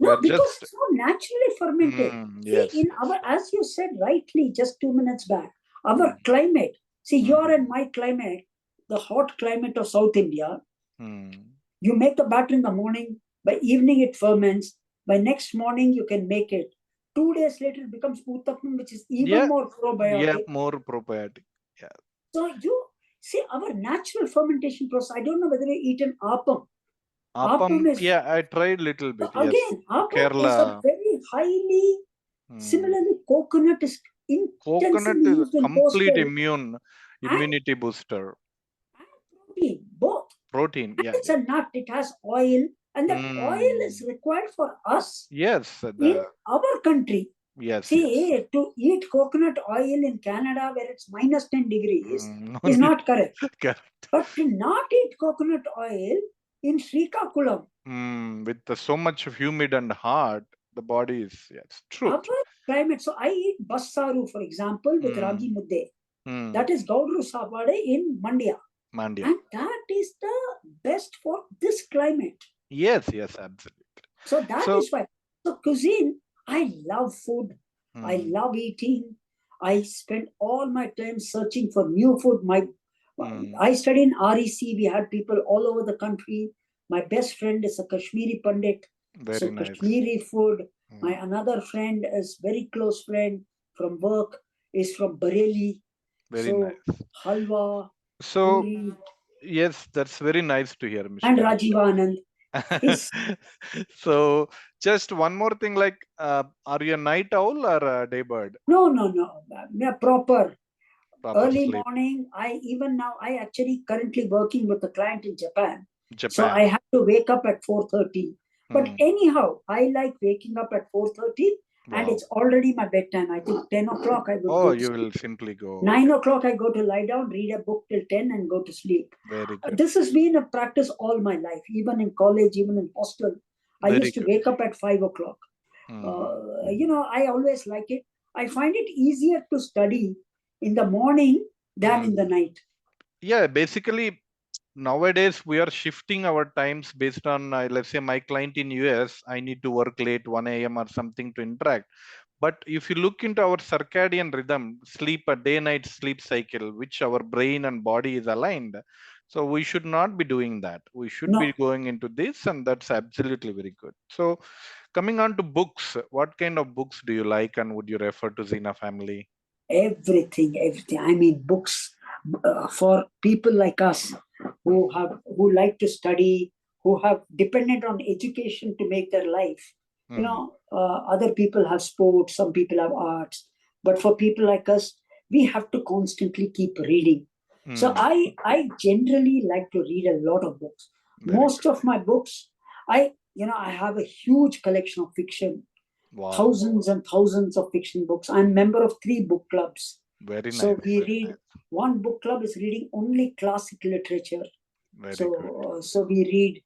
No, because it's not naturally fermented. See, in our, as you said rightly just 2 minutes back, our climate. See, your and my climate, the hot climate of South India. You make the batter in the morning. By evening, it ferments. By next morning, you can make it. 2 days later, it becomes uttapam, which is even more probiotic.
Yeah, more probiotic. Yeah.
So you see our natural fermentation process. I don't know whether you eaten appam.
Appam is, yeah, I tried little bit.
So again, appam is a very highly. Similarly, coconut is intensively used in
complete immunity booster.
And protein, both.
Protein,
and it's a nut. It has oil, and that oil is required for us.
Yes,
in our country.
Yes.
See, to eat coconut oil in Canada where it's minus 10 degrees is not correct. But to not eat coconut oil in Srikakulam.
With so much humid and hot, the body is, yes, true.
Our climate. So I eat bassaru, for example, with ragi mudde. That is Gaudru Sapade in Mandya. And that is the best for this climate.
Yes, absolutely.
So that is why. So cuisine, I love food. I
Mm,
love eating. I spend all my time searching for new food.
mm,
I studied in REC. We had people all over the country. My best friend is a Kashmiri Pandit.
very
So
nice.
Kashmiri food. My
Mm,
another friend is very close friend from work is from Bareilly.
very
So
nice.
halwa,
So,
puri,
yes, that's very nice to hear,
and
Mr.
Rajiv Anand. His
So, just one more thing, like, are you a night owl or a day bird?
no. Yeah, proper
Proper
early
sleep.
morning. I actually currently working with a client in Japan, so I
Japan.
have to wake up at 4:30. But
Hmm.
anyhow, I like waking up at 4:30, and
Wow.
it's already my bedtime. I think 10 o'clock I would
Oh,
go to
you
sleep.
will simply go.
9 o'clock I go to lie down, read a book till 10, and go to sleep.
Very good.
This has been a practice all my life, even in college, even in hostel. I
Very
used to
good.
wake up at 5 o'clock.
Hmm.
I always like it. I find it easier to study in the morning than in the
Hmm.
night.
Yeah, basically, nowadays we are shifting our times based on, let's say, my client in US, I need to work late 1 a.m. or something to interact. But if you look into our circadian rhythm, sleep, a day night sleep cycle, which our brain and body is aligned. So we should not be doing that. We should be
No,
going into this, and that's absolutely very good. So coming on to books, what kind of books do you like and would you refer to Zena family?
everything. I mean, books for people like us who like to study, who have dependent on education to make their life.
Mm,
Other people have sports, some people have arts, but for people like us, we have to constantly keep reading. So
mm,
I generally like to read a lot of books.
very
Most
good.
of my books, I have a huge collection of fiction,
Wow.
thousands and thousands of fiction books. I'm member of 3 book clubs.
Very
So
nice.
we
Very
read,
nice.
one book club is reading only classic literature.
Very good.
So we read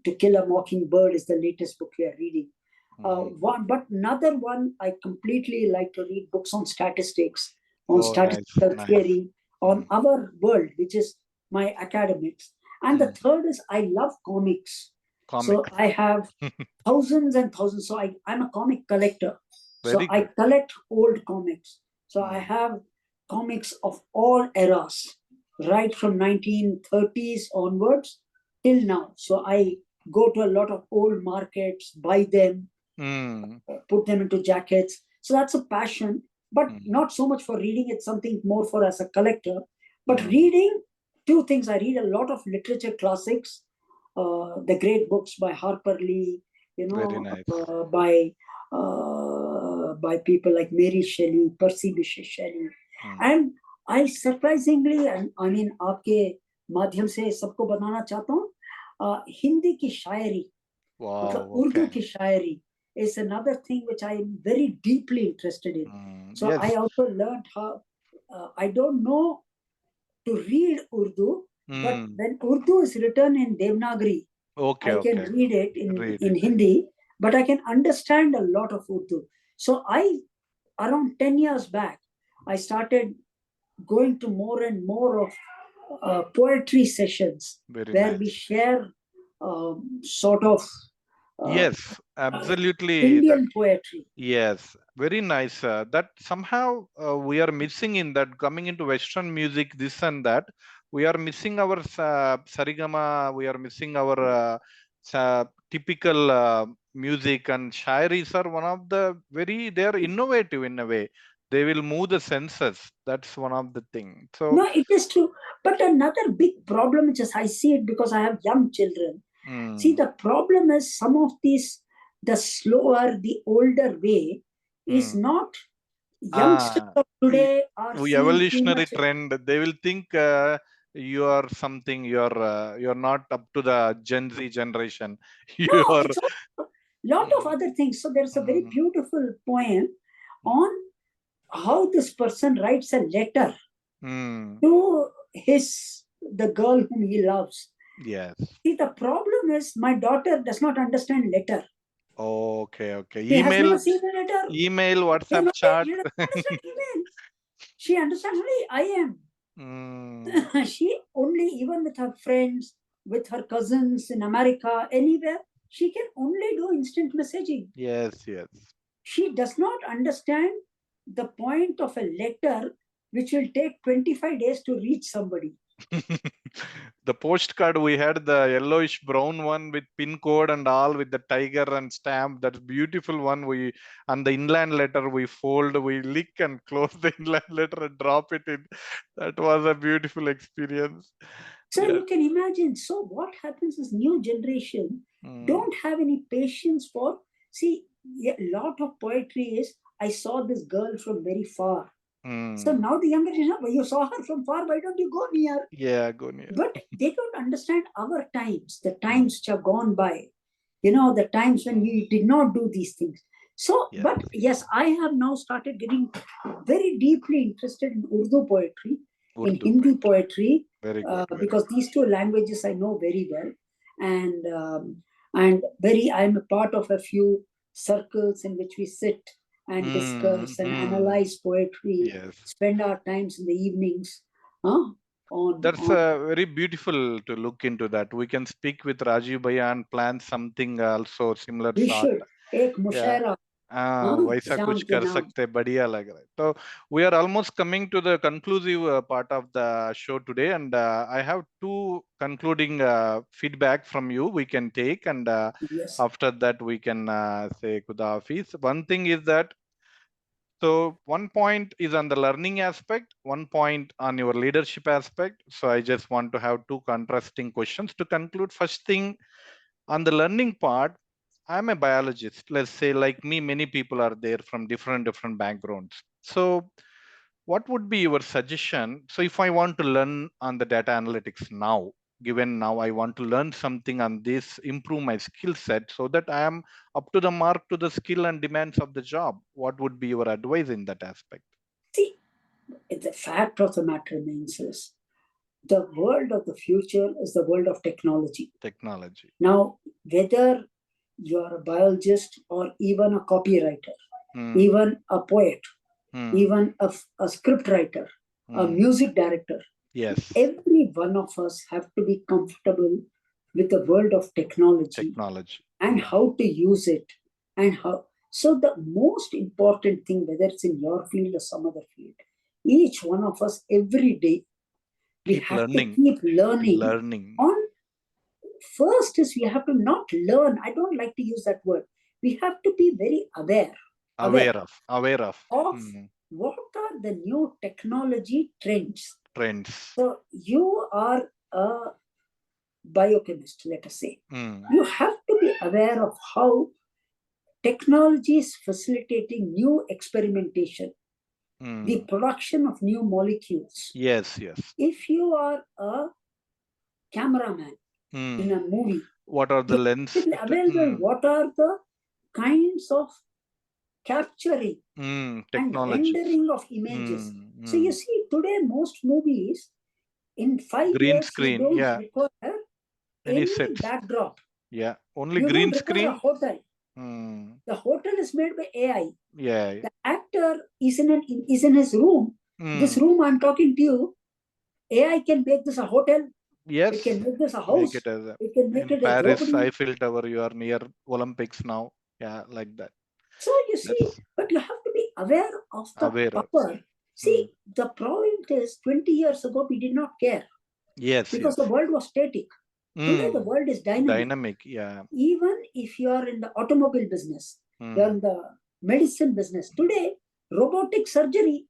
To Kill a Mockingbird is the latest book we are reading.
Mhm.
But another one, I completely like to read books on statistics, on
Oh, nice.
statistical
Nice.
theory, on
Mm,
our world, which is my academics. And the
mm.
third is I love comics. So
Comics.
I have thousands and thousands. So I'm a comic collector. So
Very
I
good.
collect old comics. So I
Mm,
have comics of all eras, right from 1930s onwards till now. So I go to a lot of old markets, buy them,
mm,
put them into jackets. So that's a passion, but
mm,
not so much for reading. It's something more for as a collector. But
mm.
reading, two things. I read a lot of literature classics, the great books by Harper Lee,
Very nice.
by people like Mary Shelley, Percy Bysshe Shelley,
Mm.
and I surprisingly, I mean, आपके माध्यम से सबको बताना चाहता हूँ, हिंदी की शायरी, मतलब
Wow.
Urdu
Okay.
की शायरी is another thing which I am very deeply interested in.
Mm.
So I
Yes.
also learned how, I don't know to read Urdu, but
Mm.
when Urdu is written in Devanagari,
Okay.
I can
Okay.
read it
Read
in
it.
Hindi, but I can understand a lot of Urdu. So around 10 years back, I started going to more and more of poetry sessions
Very
where we
nice.
share sort of uh,
Yes. Absolutely.
Indian poetry.
Yes, very nice. That somehow we are missing in that coming into Western music, this and that. We are missing our sarigama. We are missing our typical music, and shairis are one of the very. They are innovative in a way. They will move the senses. That's one of the thing. So,
No, it is true. But another big problem, which is I see it because I have young children. See,
mm,
the problem is some of these, the slower, the older way is
mm.
not, youngsters
Ah,
of today are
we
seeing too
evolutionary
much.
trend. They will think you are something. You're not up to the Gen Z generation.
No,
You are.
it's a lot of
Mm,
other things. So there's a very
mm,
beautiful poem on how this person writes a letter
mm.
to the girl whom he loves.
Yes.
See, the problem is my daughter does not understand letter.
Okay. Okay.
She has never
Email.
seen a letter.
Email.
Then
WhatsApp
only
chat.
she doesn't understand email. She understands only I am.
Mm,
She only, even with her friends, with her cousins in America, anywhere. she can only do instant messaging.
Yes, yes.
She does not understand the point of a letter which will take 25 days to reach somebody.
The postcard we had, the yellowish brown one with pin code and all, with the tiger and stamp. That beautiful one. We, and the inland letter we fold, we lick and close the inland letter and drop it in. That was a beautiful experience.
So
Yeah.
you can imagine. So what happens is new generation don't have any patience for. See, a lot of poetry is, I saw this girl from very far. So now the younger generation, well, you saw her from far, why don't you go near?
Yeah, go near.
But they don't understand our times, the times which have gone by. You know, the times when we did not do these things. So,
Yeah.
but yes, I have now started getting very deeply interested in Urdu poetry, in Hindi poetry,
Very good.
because these two languages I know very well, and I'm a part of a few circles in which we sit and discuss and analyze poetry,
Yes.
spend our times in the evenings.
That's very beautiful to look into that. We can speak with Rajiv Bhaiya and plan something also similar
We
sort.
should. Ek mushaira.
वैसा कुछ कर सकते, बढ़िया लग रहा है. So we are almost coming to the conclusive part of the show today, and I have two concluding feedback from you we can take, and
Yes.
after that we can say Khuda Hafiz. One thing is that, so one point is on the learning aspect, one point on your leadership aspect. So I just want to have two contrasting questions to conclude. First thing, on the learning part, I'm a biologist. Let's say, like me, many people are there from different backgrounds. So what would be your suggestion? So if I want to learn on the data analytics now, given now I want to learn something on this, improve my skill set so that I am up to the mark to the skill and demands of the job, what would be your advice in that aspect?
See, the fact of the matter remains is the world of the future is the world of technology.
Technology.
Now, whether you're a biologist or even a copywriter, even a poet, even a script writer, a music director,
yes,
every one of us have to be comfortable with the world of technology and how to use it and how. So the most important thing, whether it's in your field or some other field, each one of us every day, we have to keep learning. On first is we have to not learn. I don't like to use that word. We have to be very aware of what are the new technology trends. So you are a biochemist, let us say. You have to be aware of how technology is facilitating new experimentation, the production of new molecules.
Yes.
If you are a cameraman in a movie,
what are the lenses?
What are the kinds of capturing and rendering of images? So you see, today most movies in 5
green
years
screen,
you don't require any backdrop.
Yeah, only
you
green
don't
screen.
A hotel. The hotel is made by AI.
Yeah.
The actor is in his room. This room I'm talking to you, AI can make this a hotel.
Yes.
It can make this a house. It can make it
Paris,
a Paris
Eiffel Tower. You are near Olympics now. Yeah, like that.
So you see, but you have to be aware of the power. See, the problem is 20 years ago we did not care.
Yes.
Because the world was static. Today the world is
dynamic. Yeah.
Even if you are in the automobile business, you are in the medicine business. Today, robotic surgery.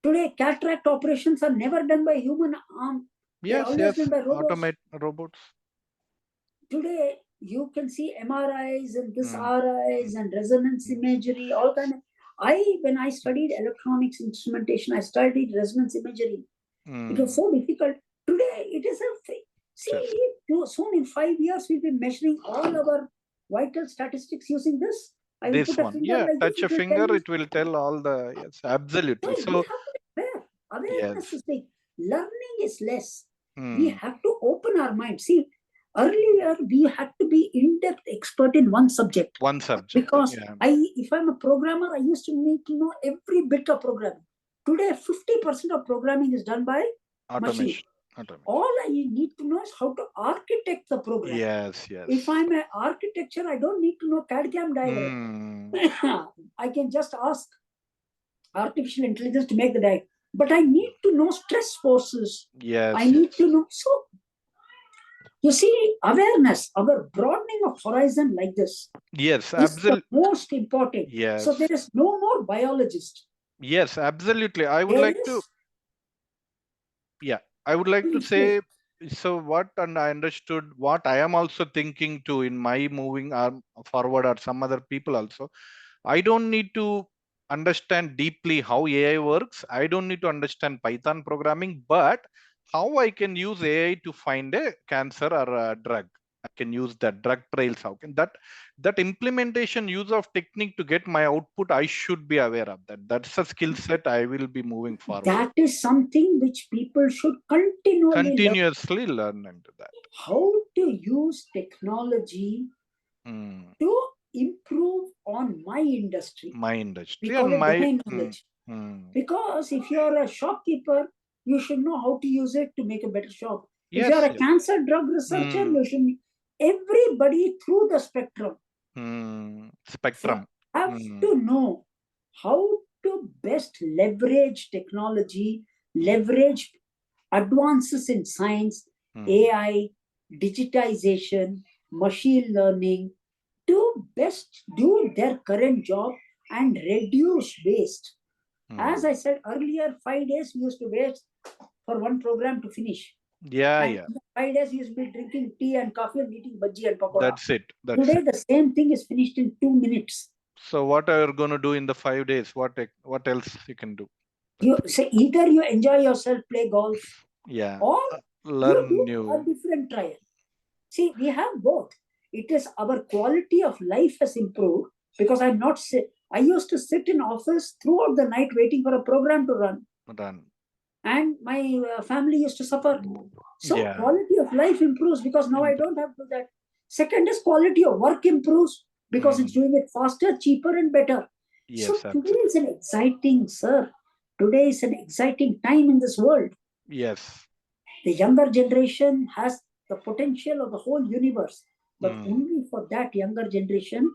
Today, cataract operations are never done by human arm.
Yes.
Done by robots.
Robots.
Today, you can see MRIs and this RIs and resonance imagery, all kind of. When I studied electronics instrumentation, I studied resonance imagery. It was so difficult. Today, it is a soon in 5 years, we'll be measuring all our vital statistics using this. I will put a finger like
touch
this,
a finger, it will tell all the, yes, absolutely.
So, we have to be aware. Awareness is big. Learning is less. We have to open our mind. See, earlier we had to be in-depth expert in one subject. Because if I'm a programmer, I used to need to know every bit of programming. Today, 50% of programming is done by machine. All I need to know is how to architect the program.
Yes.
If I'm an architecture, I don't need to know CAD/CAM diagram. I can just ask artificial intelligence to make the diagram. But I need to know stress forces.
Yes.
I need to know. So, you see, awareness, our broadening of horizon like this.
Yes,
is the most important.
Yes.
So there is no more biologist.
Yes, absolutely. I would like to. Yeah, I would like to say. So what, and I understood what I am also thinking too in my moving arm forward, or some other people also. I don't need to understand deeply how AI works. I don't need to understand Python programming, but how I can use AI to find a cancer or a drug. I can use that drug trails. How can that implementation use of technique to get my output? I should be aware of that. That's a skill set I will be moving forward.
That is something which people should
continuously learn into that.
How to use technology to improve on my industry. We call it domain knowledge. Because if you are a shopkeeper, you should know how to use it to make a better shop. If you are a cancer drug researcher, you should. Everybody through the spectrum.
Spectrum.
Have to know how to best leverage technology, leverage advances in science, AI, digitization, machine learning to best do their current job and reduce waste. As I said earlier, 5 days we used to wait for one program to finish. And 5 days we used to be drinking tea and coffee and eating bhaji and pakoda.
That's it.
Today the same thing is finished in 2 minutes.
So what are you going to do in the 5 days? What else you can do?
You say either you enjoy yourself, play golf, or
learn
you do a different trial. See, we have both. It is our quality of life has improved because I used to sit in office throughout the night waiting for a program to run. And my family used to suffer. So quality of life improves because now I don't have to do that. Second is quality of work improves because it's doing it faster, cheaper, and better. So today is an exciting, today is an exciting time in this world.
Yes.
The younger generation has the potential of the whole universe, but only for that younger generation,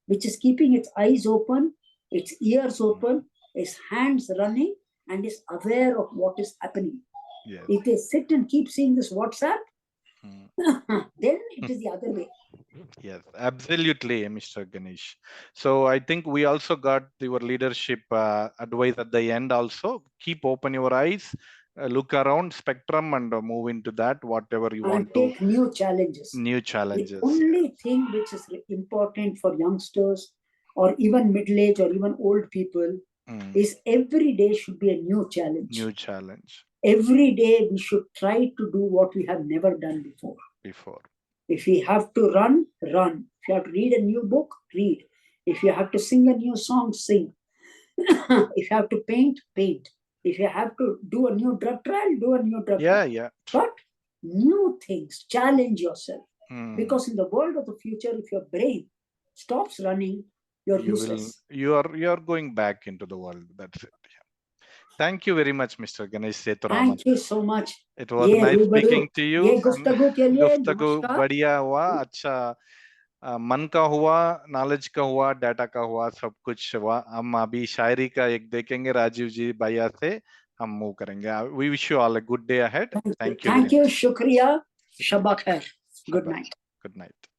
which is keeping its eyes open, its ears open, its hands running, and is aware of what is happening. Yes. If they sit and keep seeing this WhatsApp, then it is the other way.
Yes, absolutely, Mr. Ganesh. So I think we also got your leadership advice at the end also. Keep open your eyes, look around spectrum and move into that, whatever you want to.
Take new challenges. The only thing which is important for youngsters or even middle-aged or even old people is every day should be a new challenge.
New challenge.
Every day we should try to do what we have never done before. If we have to run, run. If you have to read a new book, read. If you have to sing a new song, sing. If you have to paint, paint. If you have to do a new drug trial, do a new drug trial.
Yeah.
But new things, challenge yourself. Because in the world of the future, if your brain stops running, you're useless.
You are going back into the world. That's it. Thank you very much, Mr. Ganesh Sethuraman.
Thank you so much.
It was nice speaking to you.
गुफ्तगू के लिए
गुफ्तगू बढ़िया हुआ, अच्छा मन का हुआ, नॉलेज का हुआ, डाटा का हुआ, सब कुछ हुआ. हम अभी शायरी का एक देखेंगे राजीव जी भैया से, हम मूव करेंगे. We wish you all a good day ahead. Thank you.
Thank you. शुक्रिया. शबा खैर. Good night.
Good night.